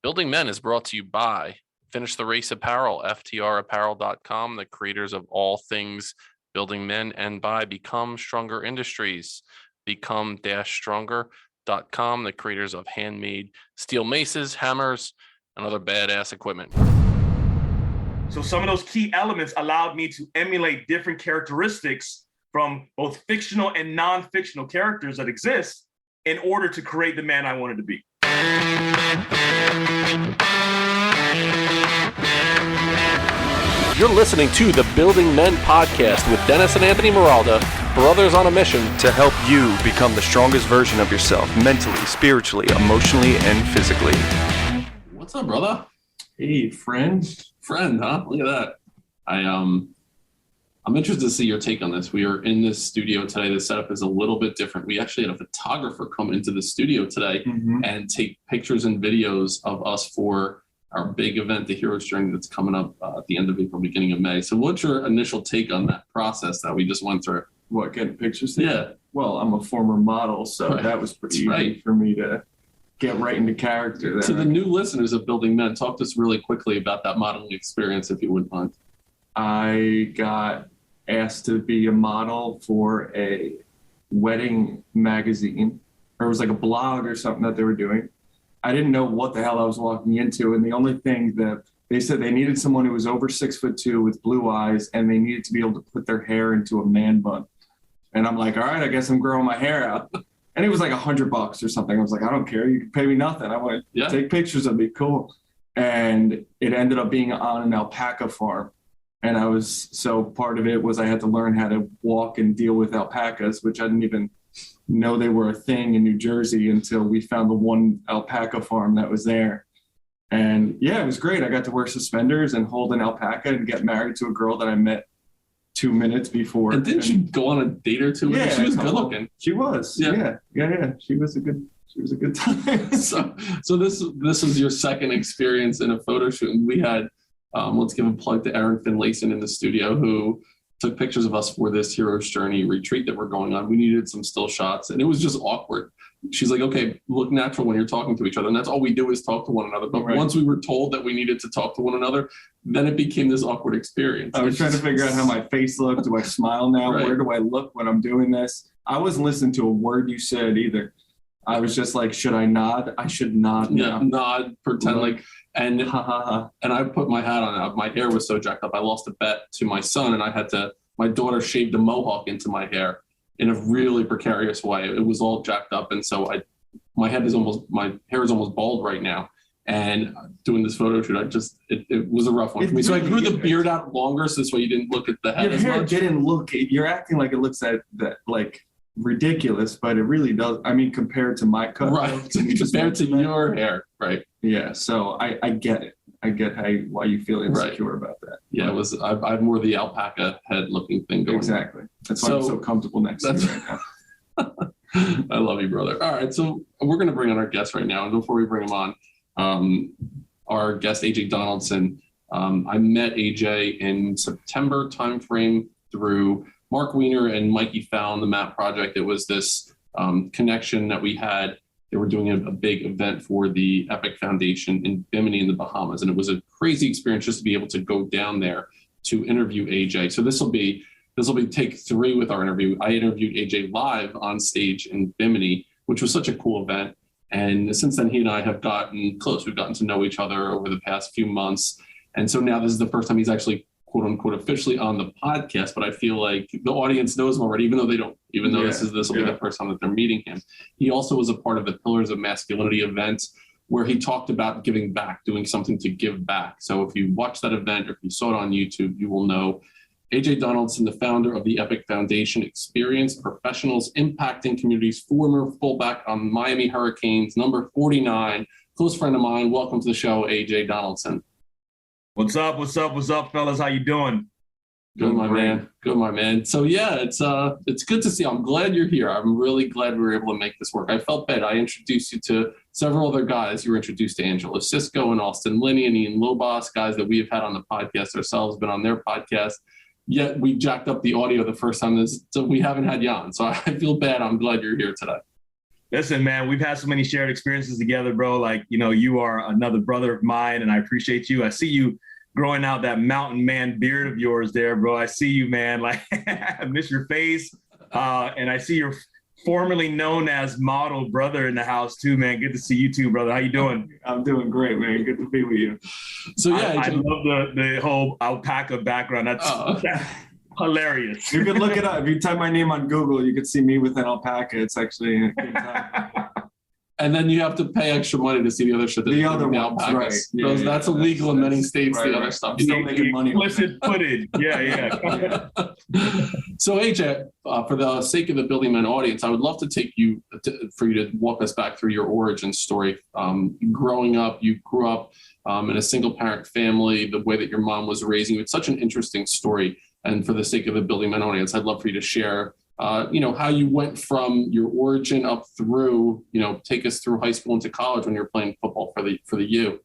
Building Men is brought to you by Finish the Race Apparel, FTRapparel.com, the creators of all things building men, and by Become Stronger Industries, become-stronger.com, the creators of handmade steel maces, hammers, and other badass equipment. So some of those key elements allowed me to emulate different characteristics from both fictional and non-fictional characters that exist in order to create the man I wanted to be. You're listening to the Building Men podcast with Dennis and Anthony Miralda, brothers on a mission to help you become the strongest version of yourself, mentally, spiritually, emotionally, and physically. What's up, brother? Hey, friend, huh? Look at that. I'm interested to see your take on this. We are in this studio today. The setup is a little bit different. We actually had a photographer come into the studio today and take pictures and videos of us for our big event, the Hero's Journey, that's coming up at the end of April, beginning of May. So what's your initial take on that process that we just went through? What, getting pictures? Yeah. Well, I'm a former model, so that was pretty easy for me to get right into character there. To the new listeners of Building Men, talk to us really quickly about that modeling experience, if you wouldn't mind. I got asked to be a model for a wedding magazine, or it was like a blog or something that they were doing. I didn't know what the hell I was walking into, and the only thing that they said, they needed someone who was over 6'2" with blue eyes, and they needed to be able to put their hair into a man bun. And I'm like, all right, I guess I'm growing my hair out. And it was like $100 or something. I was like, I don't care. You can pay me nothing. I want to take pictures of me. Cool. And it ended up being on an alpaca farm. And so part of it was I had to learn how to walk and deal with alpacas, which I didn't even know they were a thing in New Jersey until we found the one alpaca farm that was there. And yeah, it was great. I got to wear suspenders and hold an alpaca and get married to a girl that I met 2 minutes before. And didn't she go on a date or two? Yeah, she was good looking. She was. Yeah. She was a good time. So this was your second experience in a photo shoot. And we had, let's give a plug to Erin Finlayson in the studio, who took pictures of us for this Hero's Journey retreat that we're going on. We needed some still shots, and it was just awkward. She's like, okay, look natural when you're talking to each other. And that's all we do, is talk to one another. But once we were told that we needed to talk to one another, then it became this awkward experience. I was trying to figure out how my face looked. Do I smile now? Where do I look when I'm doing this? I wasn't listening to a word you said either. I was just like, should I nod? I should nod now. Yeah, nod, pretend like, and I put my hat on. My hair was so jacked up. I lost a bet to my son, and my daughter shaved a mohawk into my hair in a really precarious way. It was all jacked up. And so my hair is almost bald right now. And doing this photo shoot, it was a rough one for me. So I grew the beard out longer, so this way you didn't look at the head as much. Your hair didn't look, you're acting like it looks that like ridiculous, but it really does. I mean, compared to my cut. Right, compared to your hair, right. Yeah, so I get it. I get why you feel insecure about that. Yeah, it was. I had more the alpaca head looking thing going. Exactly. That's why I'm so comfortable next to you right now. I love you, brother. All right, so we're going to bring on our guest right now, and before we bring him on, our guest AJ Donaldson. I met AJ in September timeframe through Mark Wiener and Mikey Fallon, the MAP project. It was this connection that we had. They were doing a big event for the EPIC Foundation in Bimini in the Bahamas. And it was a crazy experience just to be able to go down there to interview AJ. So this will be take 3 with our interview. I interviewed AJ live on stage in Bimini, which was such a cool event. And since then, he and I have gotten close. We've gotten to know each other over the past few months. And so now this is the first time he's actually, quote unquote, officially on the podcast, but I feel like the audience knows him already, even though they don't, this will be the first time that they're meeting him. He also was a part of the Pillars of Masculinity event, where he talked about giving back, doing something to give back. So if you watch that event, or if you saw it on YouTube, you will know AJ Donaldson, the founder of the EPIC Foundation, experienced professionals impacting communities, former fullback on Miami Hurricanes, number 49, close friend of mine. Welcome to the show, AJ Donaldson. What's up, fellas? How you doing? Good, my man. Good, my man. So yeah, it's good to see you. I'm glad you're here. I'm really glad we were able to make this work. I felt bad. I introduced you to several other guys. You were introduced to Angelo Cisco and Austin Linney and Ian Lobos, guys that we have had on the podcast ourselves, been on their podcast. Yet we jacked up the audio the first time, so we haven't had you on. So I feel bad. I'm glad you're here today. Listen, man, we've had so many shared experiences together, bro. Like, you are another brother of mine, and I appreciate you. I see you growing out that mountain man beard of yours there, bro. I see you, man. Like, I miss your face. And I see you're formerly known as model brother in the house too, man. Good to see you too, brother. How you doing? I'm doing great, man. Good to be with you. So yeah, I love the whole alpaca background. That's hilarious. You can look it up. If you type my name on Google, you can see me with an alpaca. It's actually a good time. and then you have to pay extra money to see the other shit. The other ones, right? Yeah, that's illegal in many states. Right, the other stuff. You're still making money. Explicit footage. Yeah. So AJ, for the sake of the Building Men audience, I would love to take you for you to walk us back through your origin story. Growing up, you grew up in a single parent family, the way that your mom was raising you. It's such an interesting story. And for the sake of the Building Men audience, I'd love for you to share, how you went from your origin up through, take us through high school into college when you're playing football for the U.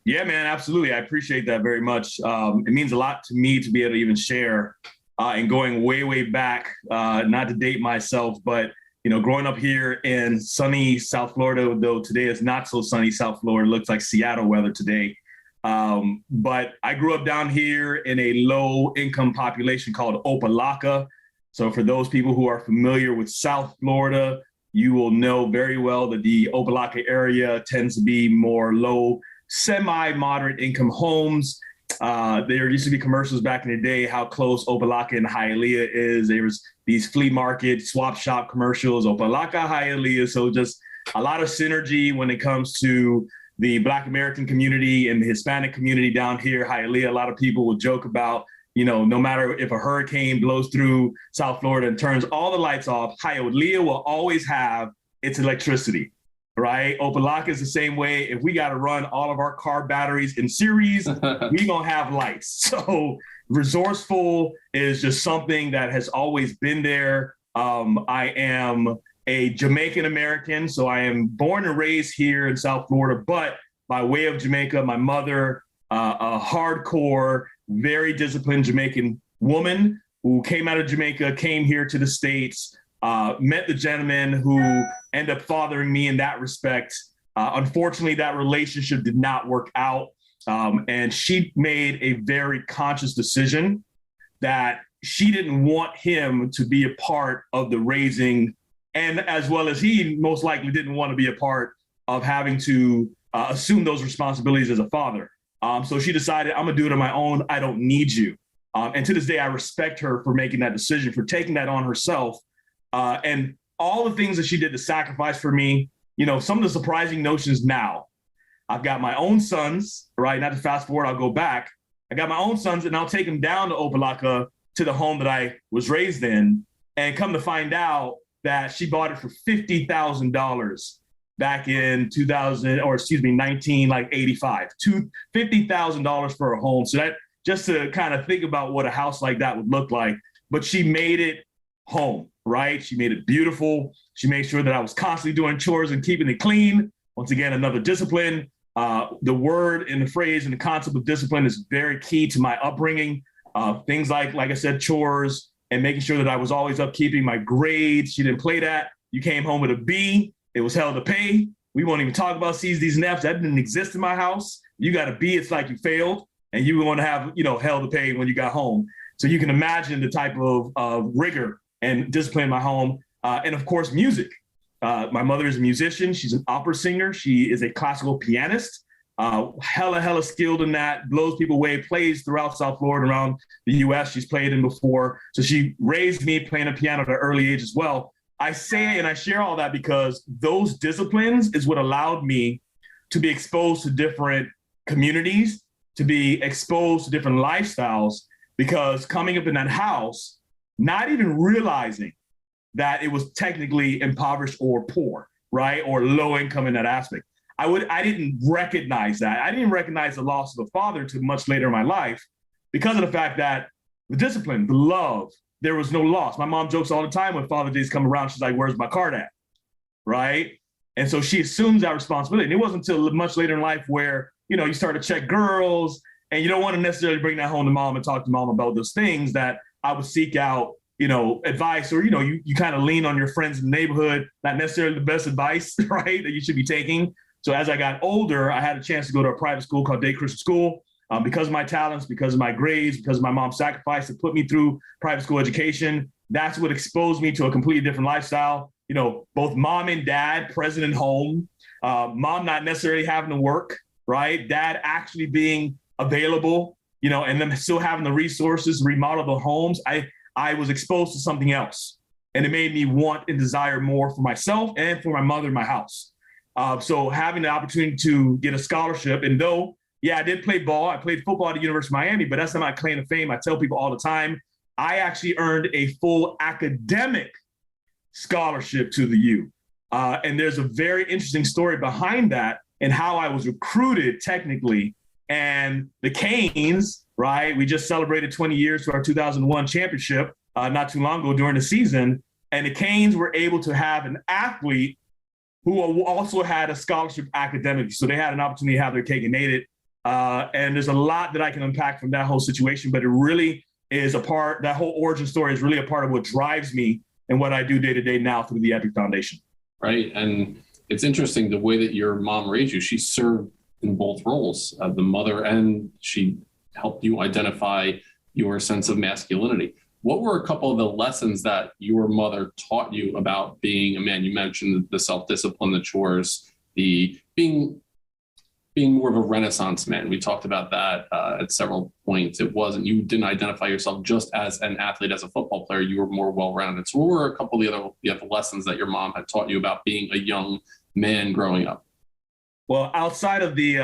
Yeah, man, absolutely. I appreciate that very much. It means a lot to me to be able to even share and going way, way back, not to date myself, but, growing up here in sunny South Florida, though today is not so sunny South Florida, it looks like Seattle weather today. But I grew up down here in a low income population called Opelika. So for those people who are familiar with South Florida, you will know very well that the Opelika area tends to be more low, semi-moderate income homes. There used to be commercials back in the day, how close Opelika and Hialeah is. There was these flea market, swap shop commercials, Opelika, Hialeah. So just a lot of synergy when it comes to the Black American community and the Hispanic community down here, Hialeah. A lot of people will joke about, no matter if a hurricane blows through South Florida and turns all the lights off, Hialeah will always have its electricity, right? Opelika is the same way. If we got to run all of our car batteries in series, we gonna have lights. So resourceful is just something that has always been there. I am a Jamaican American, so I am born and raised here in South Florida, but by way of Jamaica, my mother, a hardcore, very disciplined Jamaican woman who came out of Jamaica, came here to the States, met the gentleman who ended up fathering me in that respect. Unfortunately, that relationship did not work out. And she made a very conscious decision that she didn't want him to be a part of the raising, and as well as he most likely didn't want to be a part of having to assume those responsibilities as a father. So she decided, I'm gonna do it on my own. I don't need you. And to this day, I respect her for making that decision, for taking that on herself. And all the things that she did to sacrifice for me, some of the surprising notions now. I've got my own sons, right? Not to fast forward, I'll go back. I got my own sons and I'll take them down to Opelika, to the home that I was raised in, and come to find out that she bought it for $50,000 back in 1985, $50,000 for a home. So that, just to kind of think about what a house like that would look like, but she made it home, right? She made it beautiful. She made sure that I was constantly doing chores and keeping it clean. Once again, another discipline. The word and the phrase and the concept of discipline is very key to my upbringing. Things like I said, chores and making sure that I was always upkeeping my grades. She didn't play that. You came home with a B, it was hell to pay. We won't even talk about C's, D's, and F's. That didn't exist in my house. You got a B, it's like you failed, and you were going to have, hell to pay when you got home. So you can imagine the type of rigor and discipline in my home. And of course, music. My mother is a musician. She's an opera singer. She is a classical pianist. Hella skilled in that, blows people away, plays throughout South Florida, around the US. She's played in before. So she raised me playing the piano at an early age as well. I say and I share all that because those disciplines is what allowed me to be exposed to different communities, to be exposed to different lifestyles, because coming up in that house, not even realizing that it was technically impoverished or poor, right? Or low income in that aspect. I didn't recognize that. I didn't recognize the loss of a father till much later in my life because of the fact that the discipline, the love, there was no loss. My mom jokes all the time when Father's Days come around, she's like, where's my card at, right? And so she assumes that responsibility. And it wasn't until much later in life where, you start to check girls and you don't want to necessarily bring that home to mom and talk to mom about those things, that I would seek out advice, or, you kind of lean on your friends in the neighborhood, not necessarily the best advice, right, that you should be taking. So as I got older, I had a chance to go to a private school called Day Christian School. Because of my talents, because of my grades, because of my mom's sacrifice to put me through private school education, that's what exposed me to a completely different lifestyle. Both mom and dad present at home, mom not necessarily having to work, right? Dad actually being available, and them still having the resources to remodel the homes. I was exposed to something else, and it made me want and desire more for myself and for my mother in my house. So having the opportunity to get a scholarship, and though, I did play ball. I played football at the University of Miami, but that's not my claim to fame. I tell people all the time, I actually earned a full academic scholarship to the U. And there's a very interesting story behind that and how I was recruited technically. And the Canes, right? We just celebrated 20 years to our 2001 championship not too long ago during the season. And the Canes were able to have an athlete who also had a scholarship academically. So they had an opportunity to have their cake and ate it. And there's a lot that I can unpack from that whole situation, but it really is that whole origin story is really a part of what drives me and what I do day to day now through the EPIC Foundation. Right. And it's interesting the way that your mom raised you. She served in both roles, the mother, and she helped you identify your sense of masculinity. What were a couple of the lessons that your mother taught you about being a man? You mentioned the self-discipline, the chores, the being more of a Renaissance man. We talked about that at several points. You didn't identify yourself just as an athlete, as a football player. You were more well-rounded. So what were a couple of the other lessons that your mom had taught you about being a young man growing up? Well, outside of the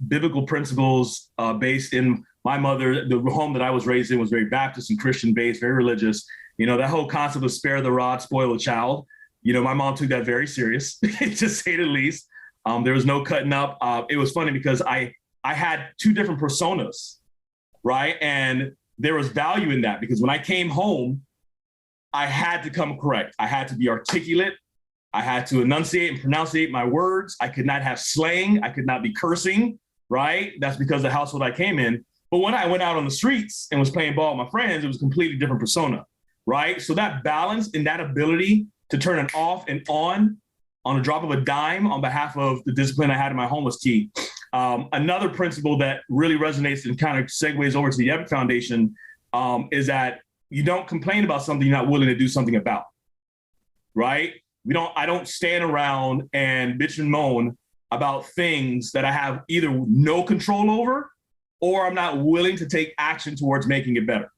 biblical principles based in my mother, the home that I was raised in was very Baptist and Christian based, very religious. That whole concept of spare the rod, spoil the child. My mom took that very serious, to say the least. There was no cutting up. It was funny because I had two different personas, right? And there was value in that because when I came home, I had to come correct. I had to be articulate. I had to enunciate and pronunciate my words. I could not have slang. I could not be cursing, right? That's because of the household I came in. But when I went out on the streets and was playing ball with my friends, it was a completely different persona, right? So that balance and that ability to turn it off and on a drop of a dime on behalf of the discipline I had in my home was key. Another principle that really resonates and kind of segues over to the EPIC Foundation is that you don't complain about something you're not willing to do something about, right? I don't stand around and bitch and moan about things that I have either no control over or I'm not willing to take action towards making it better.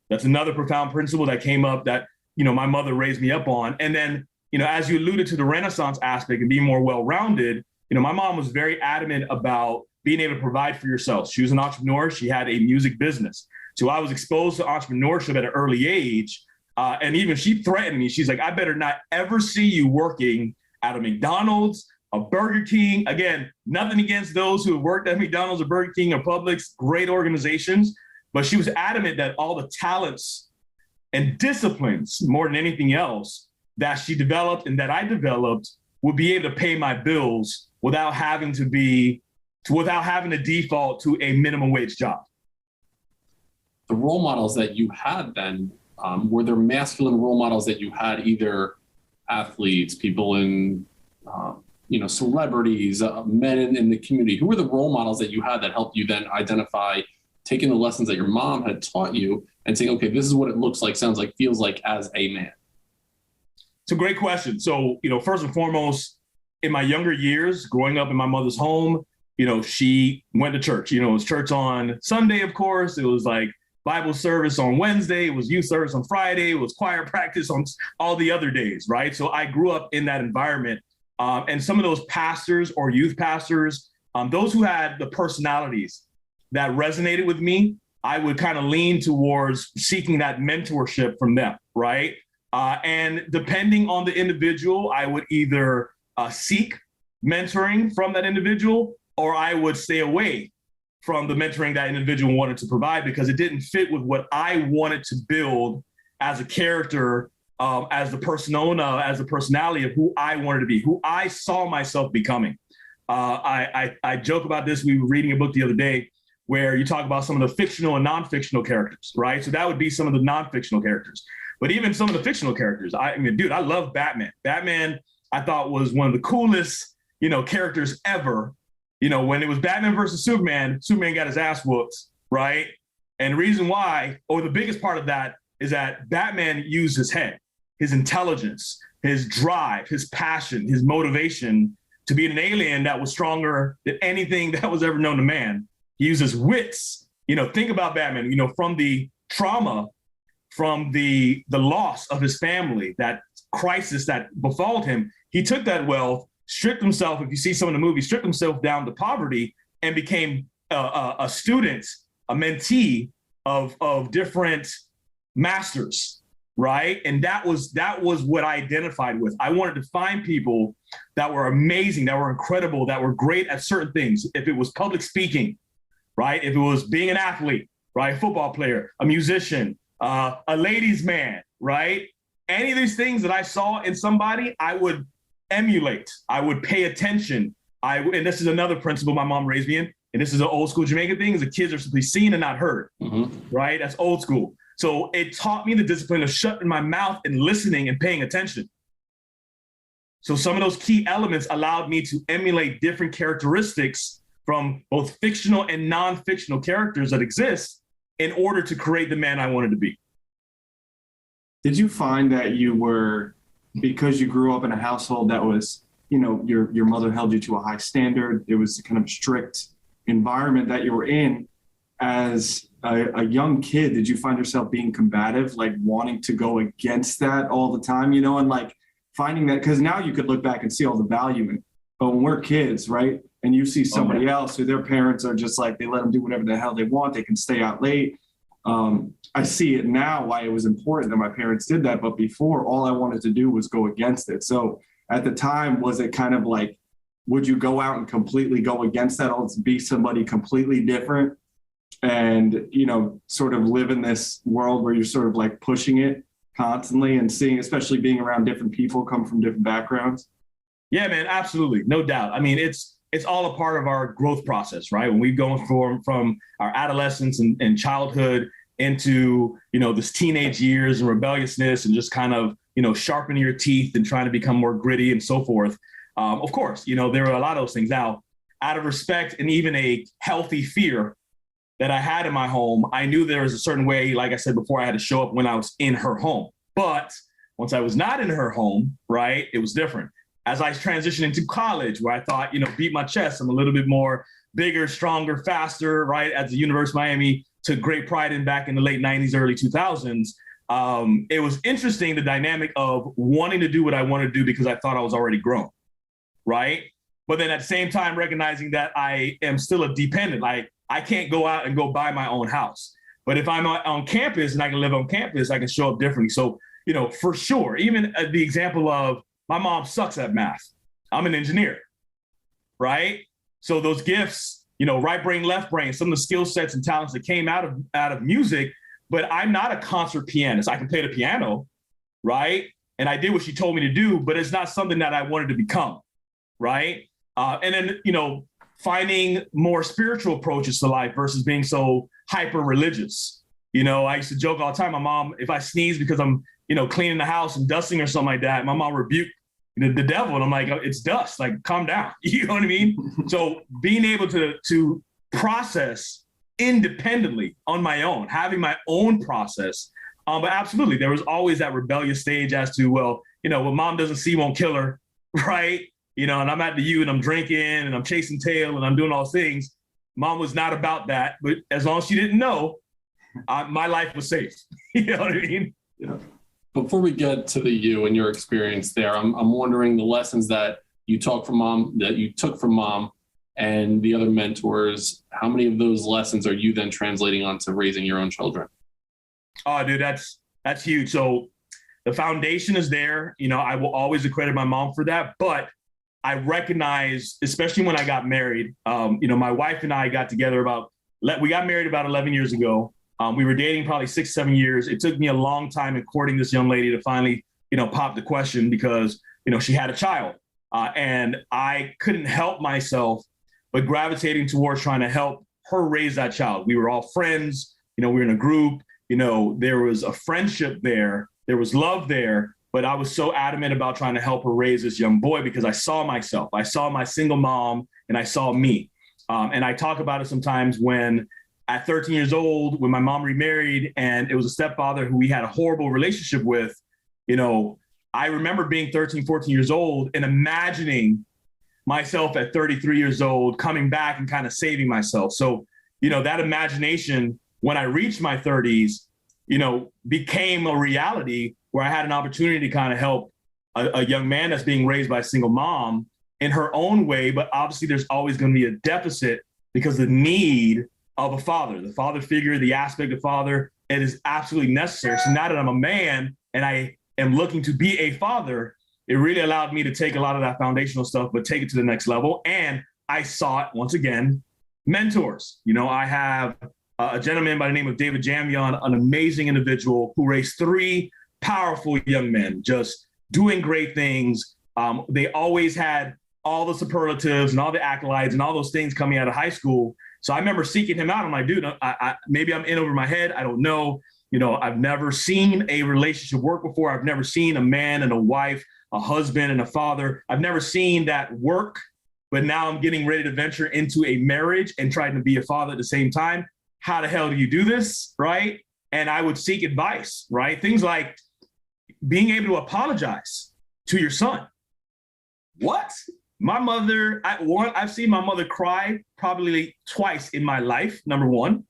That's another profound principle that came up that, my mother raised me up on. And then, as you alluded to the Renaissance aspect and being more well-rounded, my mom was very adamant about being able to provide for yourself. She was an entrepreneur. She had a music business. So I was exposed to entrepreneurship at an early age. And even she threatened me. She's like, I better not ever see you working at a McDonald's, a Burger King. Again, nothing against those who have worked at McDonald's or Burger King or Publix, great organizations. But she was adamant that all the talents and disciplines, more than anything else, that she developed and that I developed would be able to pay my bills without having to default to a minimum wage job. The role models that you had then, were there masculine role models that you had, either athletes, people in, celebrities, men in the community? Who were the role models that you had that helped you then identify, taking the lessons that your mom had taught you and saying, okay, this is what it looks like, sounds like, feels like as a man? It's a great question. So, first and foremost, in my younger years, growing up in my mother's home, she went to church. It was church on Sunday, of course. It was like Bible service on Wednesday. It was youth service on Friday. It was choir practice on all the other days, right? So I grew up in that environment. And some of those pastors or youth pastors, those who had the personalities that resonated with me, I would kind of lean towards seeking that mentorship from them, right? And depending on the individual, I would either seek mentoring from that individual or I would stay away from the mentoring that individual wanted to provide because it didn't fit with what I wanted to build as a character, as the persona, as the personality of who I wanted to be, who I saw myself becoming. I joke about this. We were reading a book the other day where you talk about some of the fictional and non-fictional characters, right? So that would be some of the non-fictional characters. But even some of the fictional characters, I mean, dude, I love Batman. Batman, I thought was one of the coolest, characters ever. When it was Batman versus Superman, Superman got his ass whooped, right? And the reason why, or the biggest part of that, is that Batman used his head, his intelligence, his drive, his passion, his motivation to be an alien that was stronger than anything that was ever known to man. He used his wits. Think about Batman, from the trauma, from the loss of his family, that crisis that befalled him, he took that wealth, stripped himself, if you see some of the movies, stripped himself down to poverty and became a student, a mentee of different masters, right? And that was what I identified with. I wanted to find people that were amazing, that were incredible, that were great at certain things. If it was public speaking, right? If it was being an athlete, right? A football player, a musician, a ladies' man, right? Any of these things that I saw in somebody, I would emulate. I would pay attention. And this is another principle my mom raised me in, and this is an old school Jamaican thing, is the kids are simply seen and not heard, right? That's old school. So it taught me the discipline of shutting my mouth and listening and paying attention. So some of those key elements allowed me to emulate different characteristics from both fictional and non-fictional characters that exist in order to create the man I wanted to be. Did you find that you were, because you grew up in a household that was, your mother held you to a high standard, it was a kind of strict environment that you were in, as a young kid, did you find yourself being combative, like wanting to go against that all the time, and like finding that, because now you could look back and see all the value in it. But when we're kids, right, and you see somebody else who their parents are just like, they let them do whatever the hell they want, they can stay out late. I see it now why it was important that my parents did that. But before, all I wanted to do was go against it. So at the time, was it kind of like, would you go out and completely go against that, or be somebody completely different and, sort of live in this world where you're sort of like pushing it constantly and seeing, especially being around different people come from different backgrounds? Yeah, man, absolutely. No doubt. I mean, it's all a part of our growth process, right? When we go from our adolescence and childhood into, this teenage years and rebelliousness and just kind of, sharpening your teeth and trying to become more gritty and so forth. Of course, there are a lot of those things. Now, out of respect and even a healthy fear that I had in my home, I knew there was a certain way, like I said before, I had to show up when I was in her home. But once I was not in her home, right, it was different. As I transitioned into college, where I thought, beat my chest, I'm a little bit more bigger, stronger, faster, right? At the University of Miami, took great pride in back in the late 90s, early 2000s. It was interesting, the dynamic of wanting to do what I wanted to do because I thought I was already grown, right? But then at the same time, recognizing that I am still a dependent. Like, I can't go out and go buy my own house. But if I'm on campus and I can live on campus, I can show up differently. So, for sure, even the example of my mom sucks at math. I'm an engineer, right? So those gifts, right brain, left brain, some of the skill sets and talents that came out of music, but I'm not a concert pianist. I can play the piano, right? And I did what she told me to do, but it's not something that I wanted to become, right? And then, finding more spiritual approaches to life versus being so hyper religious. I used to joke all the time, my mom, if I sneeze because I'm, cleaning the house and dusting or something like that, my mom rebuked the devil. And I'm like, it's dust, like, calm down. You know what I mean? So being able to process independently on my own, having my own process. But absolutely, there was always that rebellious stage as to, well, what mom doesn't see won't kill her, right? And I'm at the U and I'm drinking and I'm chasing tail and I'm doing all things. Mom was not about that, but as long as she didn't know, my life was safe. You know what I mean? Yeah. Before we get to the you and your experience there, I'm wondering the lessons that you took from mom and the other mentors, how many of those lessons are you then translating onto raising your own children? Oh, dude, that's huge. So the foundation is there. I will always accredit my mom for that, but I recognize, especially when I got married, my wife and I got together we got married about 11 years ago. We were dating probably 6-7 years. It took me a long time in courting this young lady to finally, pop the question because, she had a child. And I couldn't help myself but gravitating towards trying to help her raise that child. We were all friends, we were in a group, there was a friendship there, there was love there, but I was so adamant about trying to help her raise this young boy because I saw myself. I saw my single mom and I saw me. And I talk about it sometimes when at 13 years old, when my mom remarried and it was a stepfather who we had a horrible relationship with, I remember being 13, 14 years old and imagining myself at 33 years old coming back and kind of saving myself. So, that imagination when I reached my 30s, became a reality where I had an opportunity to kind of help a young man that's being raised by a single mom in her own way. But obviously there's always going to be a deficit because the need of a father, the father figure, the aspect of father, it is absolutely necessary. So now that I'm a man and I am looking to be a father, it really allowed me to take a lot of that foundational stuff, but take it to the next level. And I sought, once again, mentors. I have a gentleman by the name of David Jamion, an amazing individual who raised 3 powerful young men, just doing great things. They always had all the superlatives and all the accolades and all those things coming out of high school. So I remember seeking him out. I'm like, dude, maybe I'm in over my head. I don't know. I've never seen a relationship work before. I've never seen a man and a wife, a husband and a father. I've never seen that work, but now I'm getting ready to venture into a marriage and trying to be a father at the same time. How the hell do you do this, right? And I would seek advice, right? Things like being able to apologize to your son. What? My mother, I've seen my mother cry probably twice in my life, number one,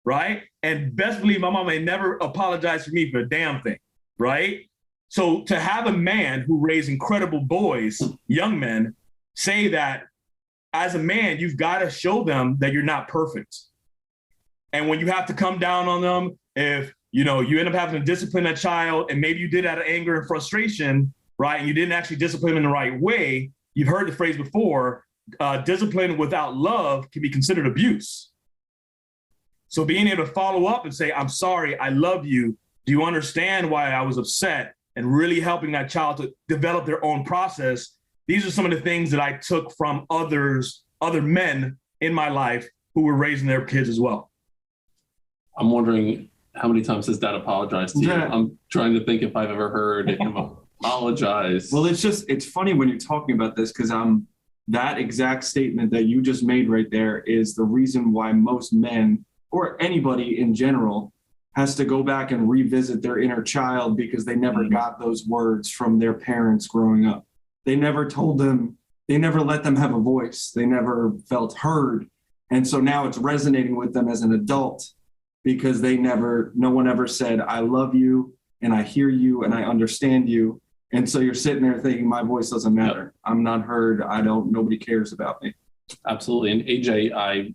right? And best believe my mama ain't never apologized for me for a damn thing, right? So to have a man who raised incredible boys, young men, say that as a man, you've got to show them that you're not perfect. And when you have to come down on them, if you end up having to discipline a child and maybe you did out of anger and frustration, right? And you didn't actually discipline in the right way. You've heard the phrase before, discipline without love can be considered abuse. So being able to follow up and say, I'm sorry, I love you. Do you understand why I was upset? And really helping that child to develop their own process. These are some of the things that I took from other men in my life who were raising their kids as well. I'm wondering how many times has Dad apologized to you? Yeah. I'm trying to think if I've ever heard him apologize. Well, it's funny when you're talking about this because that exact statement that you just made right there is the reason why most men or anybody in general has to go back and revisit their inner child because they never got those words from their parents growing up. They never told them, they never let them have a voice. They never felt heard. And so now it's resonating with them as an adult because no one ever said, I love you and I hear you and I understand you. And so you're sitting there thinking, my voice doesn't matter. Yep. I'm not heard. Nobody cares about me. Absolutely. And AJ, I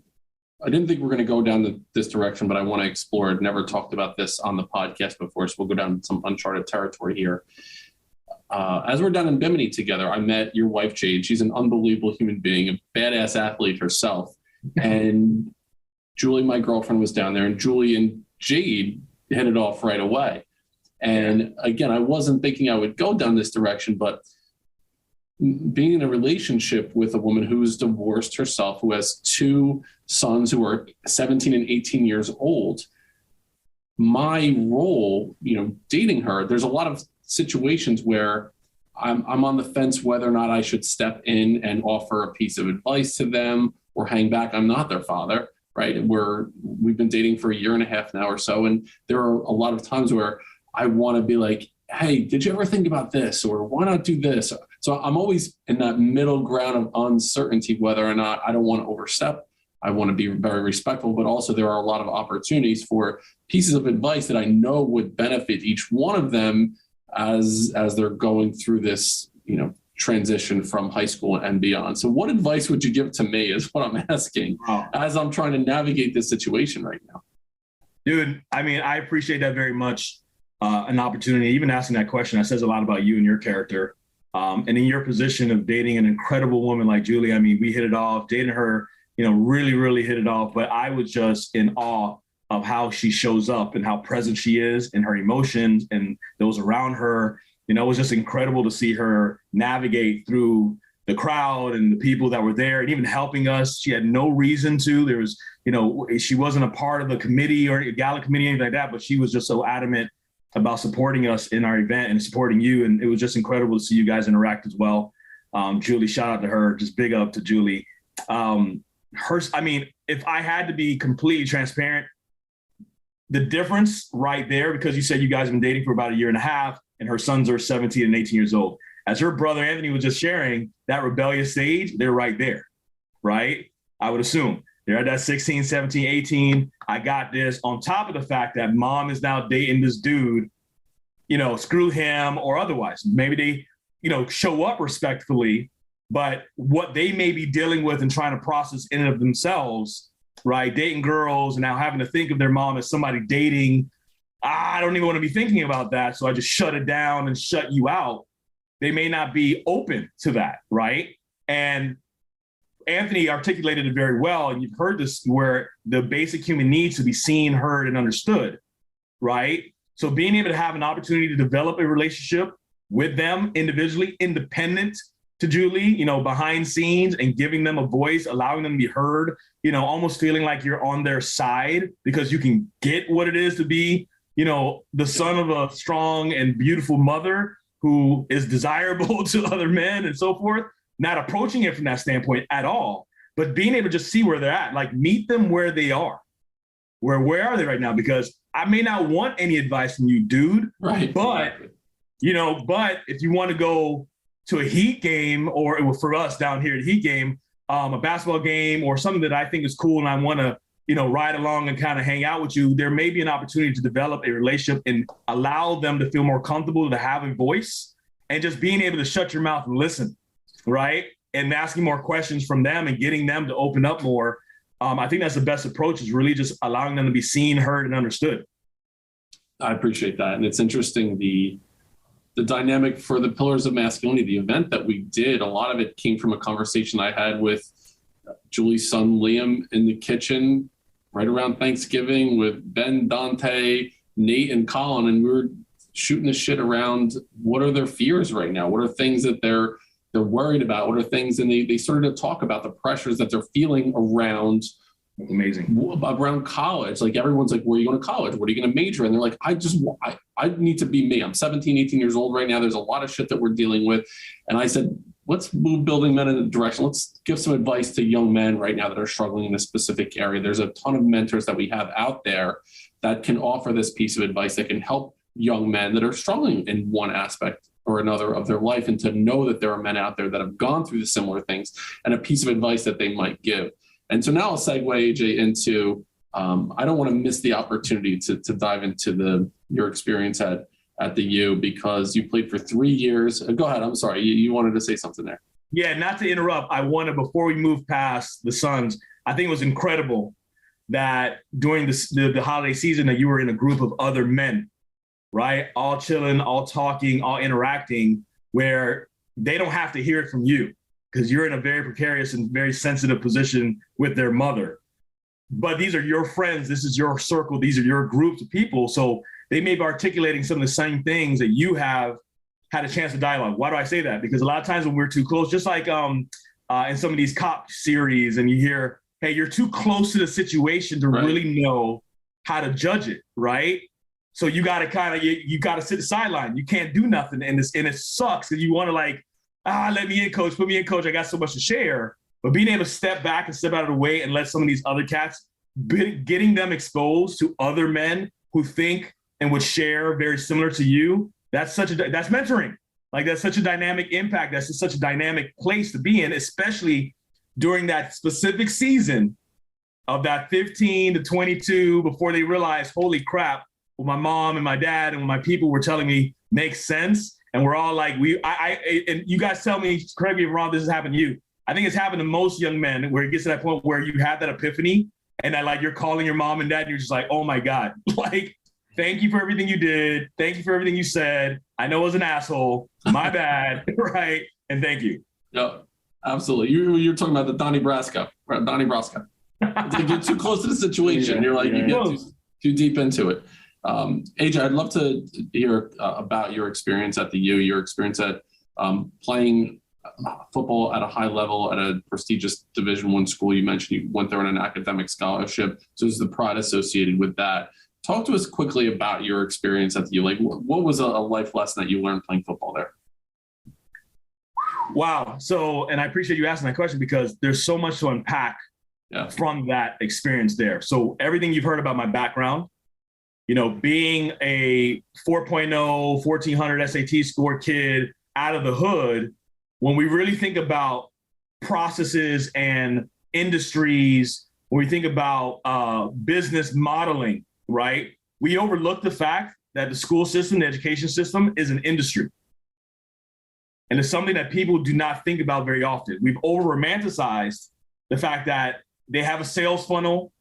didn't think we're going to go down this direction, but I want to explore it. Never talked about this on the podcast before, so we'll go down some uncharted territory here. As we're down in Bimini together, I met your wife, Jade. She's an unbelievable human being, a badass athlete herself. And Julie, my girlfriend, was down there, and Julie and Jade hit it off right away. And again, I wasn't thinking I would go down this direction, but being in a relationship with a woman who's divorced herself, who has 2 sons who are 17 and 18 years old, my role, dating her, there's a lot of situations where I'm on the fence whether or not I should step in and offer a piece of advice to them or hang back. I'm not their father, right? We've been dating for 1.5 years now or so. And there are a lot of times where I want to be like, hey, did you ever think about this? Or why not do this? So I'm always in that middle ground of uncertainty, whether or not I don't want to overstep. I want to be very respectful, but also there are a lot of opportunities for pieces of advice that I know would benefit each one of them as they're going through this, transition from high school and beyond. So what advice would you give to me is what I'm asking as I'm trying to navigate this situation right now? Dude, I appreciate that very much. An opportunity, even asking that question, that says a lot about you and your character. And in your position of dating an incredible woman like Julie, we hit it off. Dating her, really, really hit it off. But I was just in awe of how she shows up and how present she is and her emotions and those around her. It was just incredible to see her navigate through the crowd and the people that were there and even helping us. She had no reason to. There was, she wasn't a part of the committee or a gala committee, anything like that, but she was just so adamant about supporting us in our event and supporting you. And it was just incredible to see you guys interact as well. Julie, shout out to her, just big up to Julie. If I had to be completely transparent, the difference right there, because you said you guys have been dating for about a year and a half and her sons are 17 and 18 years old. As her brother Anthony was just sharing, that rebellious stage, they're right there, right? I would assume they're at that 16, 17, 18. I got this, on top of the fact that mom is now dating this dude, screw him or otherwise. Maybe they, show up respectfully, but what they may be dealing with and trying to process in and of themselves, right? Dating girls and now having to think of their mom as somebody dating. I don't even want to be thinking about that. So I just shut it down and shut you out. They may not be open to that, right? And Anthony articulated it very well, and you've heard this, where the basic human needs to be seen, heard, and understood, right? So being able to have an opportunity to develop a relationship with them individually, independent to Julie, behind scenes, and giving them a voice, allowing them to be heard, almost feeling like you're on their side because you can get what it is to be, the son of a strong and beautiful mother who is desirable to other men and so forth, not approaching it from that standpoint at all, but being able to just see where they're at, like meet them where they are. Where are they right now? Because I may not want any advice from you, dude. Right. But, but if you want to go to a Heat game, or for us down here at Heat game, a basketball game or something that I think is cool and I want to, ride along and kind of hang out with you, there may be an opportunity to develop a relationship and allow them to feel more comfortable to have a voice, and just being able to shut your mouth and listen, right? And asking more questions from them and getting them to open up more. I think that's the best approach, is really just allowing them to be seen, heard, and understood. I appreciate that. And it's interesting, the dynamic for the Pillars of Masculinity, the event that we did, a lot of it came from a conversation I had with Julie's son, Liam, in the kitchen right around Thanksgiving with Ben, Dante, Nate, and Colin. And we were shooting the shit around what are their fears right now? What are things that they're worried about? What are things? And they started to talk about the pressures that they're feeling around. Amazing. Around college. Like, everyone's like, where are you going to college? What are you going to major in? They're like, I need to be me. I'm 17, 18 years old right now. There's a lot of shit that we're dealing with. And I said, let's move Building Men in a direction. Let's give some advice to young men right now that are struggling in a specific area. There's a ton of mentors that we have out there that can offer this piece of advice that can help young men that are struggling in one aspect or another of their life, and to know that there are men out there that have gone through the similar things, and a piece of advice that they might give. And so now I'll segue, AJ, into, I don't want to miss the opportunity to dive into your experience at the U, because you played for 3 years. Go ahead. I'm sorry. You wanted to say something there. Yeah, not to interrupt. I wanted, before we move past the Suns, I think it was incredible that during the holiday season that you were in a group of other men, right? All chilling, all talking, all interacting, where they don't have to hear it from you because you're in a very precarious and very sensitive position with their mother. But these are your friends. This is your circle. These are your groups of people. So they may be articulating some of the same things that you have had a chance to dialogue. Why do I say that? Because a lot of times when we're too close, just like in some of these cop series, and you hear, hey, you're too close to the situation to really know how to judge it, right? So you got to you got to sit the sideline. You can't do nothing. And it sucks because you want to let me in, coach, put me in, coach. I got so much to share. But being able to step back and step out of the way and let some of these other cats, getting them exposed to other men who think and would share very similar to you, that's mentoring. Like, that's such a dynamic impact. That's such a dynamic place to be in, especially during that specific season of that 15 to 22, before they realize, holy crap, what my mom and my dad and what my people were telling me makes sense. And we're all like, and you guys tell me, correct me if I'm wrong, this has happened to you. I think it's happened to most young men, where it gets to that point where you have that epiphany and that, like, you're calling your mom and dad and you're just like, oh my God, like, thank you for everything you did. Thank you for everything you said. I know I was an asshole. My bad. Right. And thank you. Yeah, absolutely. You're talking about the Donnie Brasco, right? Donnie Brasco. Like, you're too close to the situation. You're like, you get too deep into it. AJ, I'd love to hear about your experience at the U, your experience at playing football at a high level at a prestigious Division I school. You mentioned you went there on an academic scholarship. So there's the pride associated with that. Talk to us quickly about your experience at the U. Like, what was a life lesson that you learned playing football there? Wow. So, and I appreciate you asking that question because there's so much to unpack from that experience there. So everything you've heard about my background, you know, being a 4.0, 1400 SAT score kid out of the hood, when we really think about processes and industries, when we think about business modeling, right, we overlook the fact that the school system, the education system is an industry. And it's something that people do not think about very often. We've over-romanticized the fact that they have a sales funnel,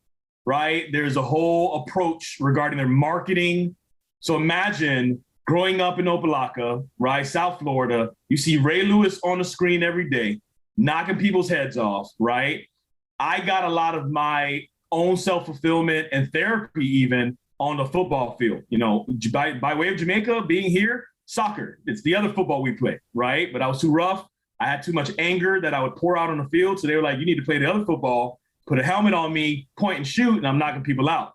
right? There's a whole approach regarding their marketing. So imagine growing up in Opelika, right, South Florida, you see Ray Lewis on the screen every day, knocking people's heads off, right? I got a lot of my own self-fulfillment and therapy even on the football field. You know, by way of Jamaica, being here, soccer, it's the other football we play, right? But I was too rough. I had too much anger that I would pour out on the field. So they were like, you need to play the other football, put a helmet on me, point and shoot, and I'm knocking people out.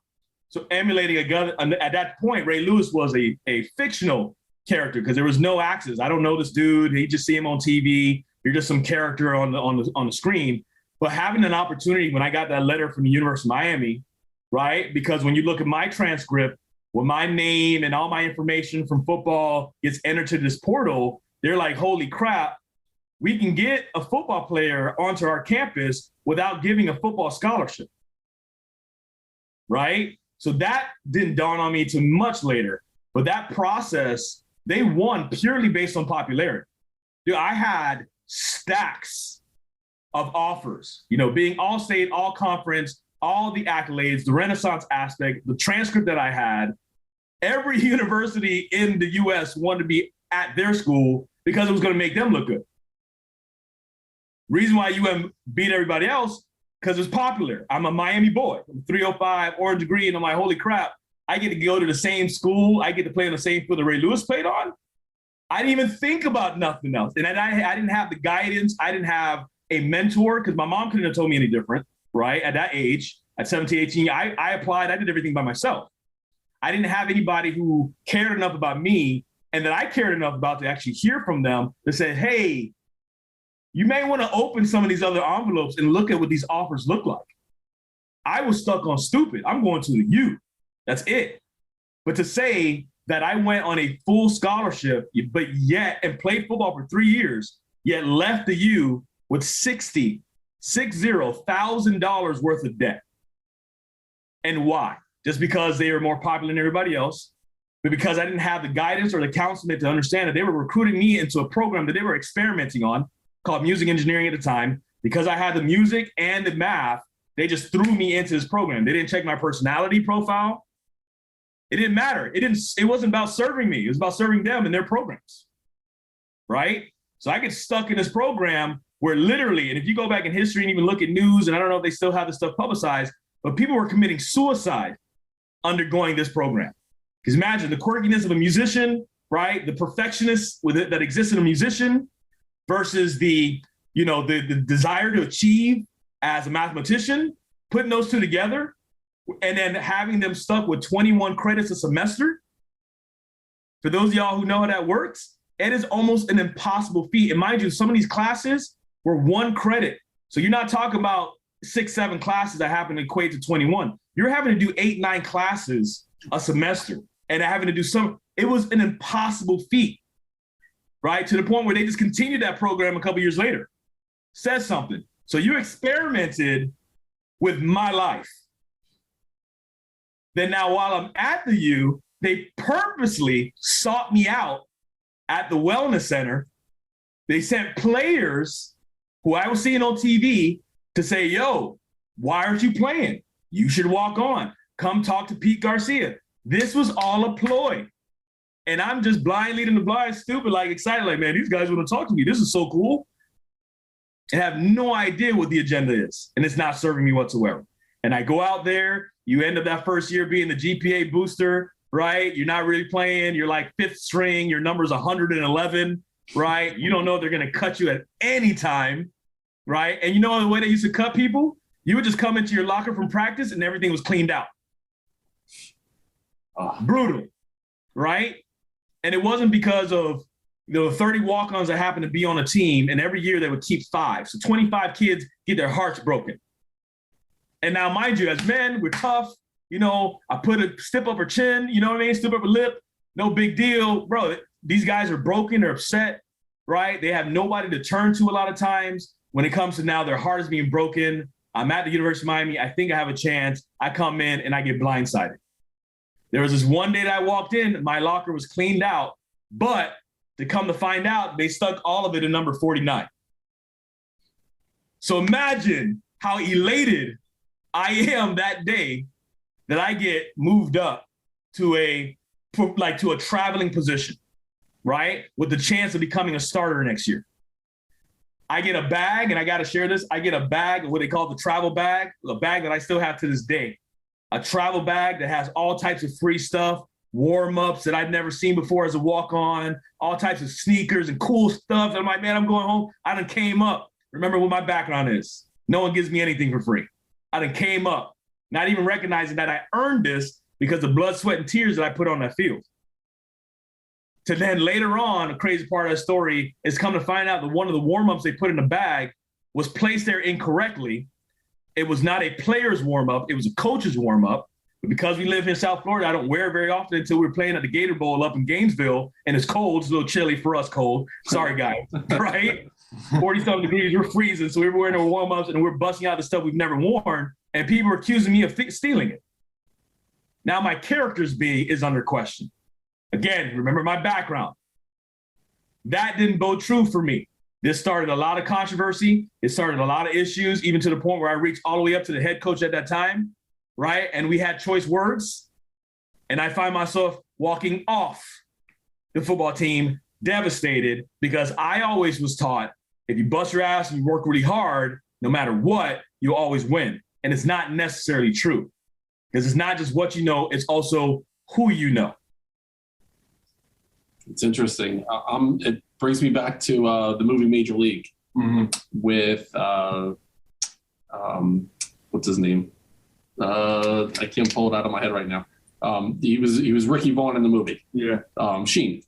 So emulating a gun, at that point, Ray Lewis was a fictional character because there was no axes. I don't know this dude. You just see him on TV. You're just some character on the screen. But having an opportunity when I got that letter from the University of Miami, right? Because when you look at my transcript, when my name and all my information from football gets entered to this portal, they're like, holy crap, we can get a football player onto our campus without giving a football scholarship, right? So that didn't dawn on me till much later. But that process, they won purely based on popularity. Dude, I had stacks of offers, you know, being all state, all conference, all the accolades, the Renaissance aspect, the transcript that I had. Every university in the US wanted to be at their school because it was going to make them look good. Reason why UM beat everybody else, because it's popular. I'm a Miami boy. I'm 305, orange degree, and I'm like, holy crap, I get to go to the same school. I get to play on the same field that Ray Lewis played on. I didn't even think about nothing else. And I didn't have the guidance. I didn't have a mentor because my mom couldn't have told me any different, right? At that age, at 17, 18, I applied. I did everything by myself. I didn't have anybody who cared enough about me and that I cared enough about to actually hear from them that said, hey, you may want to open some of these other envelopes and look at what these offers look like. I was stuck on stupid. I'm going to the U. That's it. But to say that I went on a full scholarship, but yet, and played football for 3 years, yet left the U with $60,000 worth of debt. And why? Just because they were more popular than everybody else, but because I didn't have the guidance or the counseling to understand that they were recruiting me into a program that they were experimenting on called music engineering at the time. Because I had the music and the math, they just threw me into this program. They didn't check my personality profile. It didn't matter. It wasn't about serving me. It was about serving them and their programs, right? So I get stuck in this program where literally, and if you go back in history and even look at news, and I don't know if they still have this stuff publicized, but people were committing suicide undergoing this program. Because imagine the quirkiness of a musician, right? The perfectionist with it that exists in a musician versus the desire to achieve as a mathematician, putting those two together and then having them stuck with 21 credits a semester. For those of y'all who know how that works, it is almost an impossible feat. And mind you, some of these classes were 1 credit. So you're not talking about 6, 7 classes that happen to equate to 21. You're having to do 8, 9 classes a semester and having to do some. It was an impossible feat, right? To the point where they just continued that program a couple years later. Says something. So you experimented with my life. Then now while I'm at the U, they purposely sought me out at the wellness center. They sent players who I was seeing on TV to say, yo, why aren't you playing? You should walk on. Come talk to Pete Garcia. This was all a ploy. And I'm just blind leading the blind, stupid, like excited, like, man, these guys want to talk to me. This is so cool. And have no idea what the agenda is. And it's not serving me whatsoever. And I go out there, you end up that first year being the GPA booster, right? You're not really playing. You're like 5th string. Your number's 111. right? You don't know if they're going to cut you at any time, right? And you know the way they used to cut people? You would just come into your locker from practice and everything was cleaned out. Brutal, right? And it wasn't because of 30 walk-ons that happened to be on a team, and every year they would keep 5. So 25 kids get their hearts broken. And now, mind you, as men, we're tough. I put a step up her chin, you know what I mean? Step up her lip, no big deal. Bro, these guys are broken, they're upset, right? They have nobody to turn to a lot of times. When it comes to now, their heart is being broken. I'm at the University of Miami. I think I have a chance. I come in and I get blindsided. There was this one day that I walked in, my locker was cleaned out, but to come to find out, they stuck all of it in number 49. So imagine how elated I am that day that I get moved up to a traveling position, right? With the chance of becoming a starter next year. I get a bag, and I got to share this. I get a bag, what they call the travel bag, a bag that I still have to this day. A travel bag that has all types of free stuff, warm-ups that I'd never seen before as a walk-on, all types of sneakers and cool stuff. And I'm like, man, I'm going home. I done came up. Remember what my background is. No one gives me anything for free. I done came up, not even recognizing that I earned this because of blood, sweat, and tears that I put on that field. To then later on, a crazy part of that story is come to find out that one of the warm-ups they put in the bag was placed there incorrectly. It was not a player's warm-up. It was a coach's warm-up. But because we live in South Florida, I don't wear it very often until we were playing at the Gator Bowl up in Gainesville, and it's cold. It's a little chilly for us, cold. Sorry, guys, right? 40-something degrees, we're freezing, so we were wearing our warm-ups, and we're busting out the stuff we've never worn, and people were accusing me of stealing it. Now my character's is under question. Again, remember my background. That didn't bode true for me. This started a lot of controversy. It started a lot of issues, even to the point where I reached all the way up to the head coach at that time, right? And we had choice words. And I find myself walking off the football team devastated because I always was taught if you bust your ass and you work really hard, no matter what, you'll always win. And it's not necessarily true because it's not just what you know, it's also who you know. It's interesting. It brings me back to the movie Major League with what's his name? I can't pull it out of my head right now. He was Ricky Vaughn in the movie. Yeah. Sheen.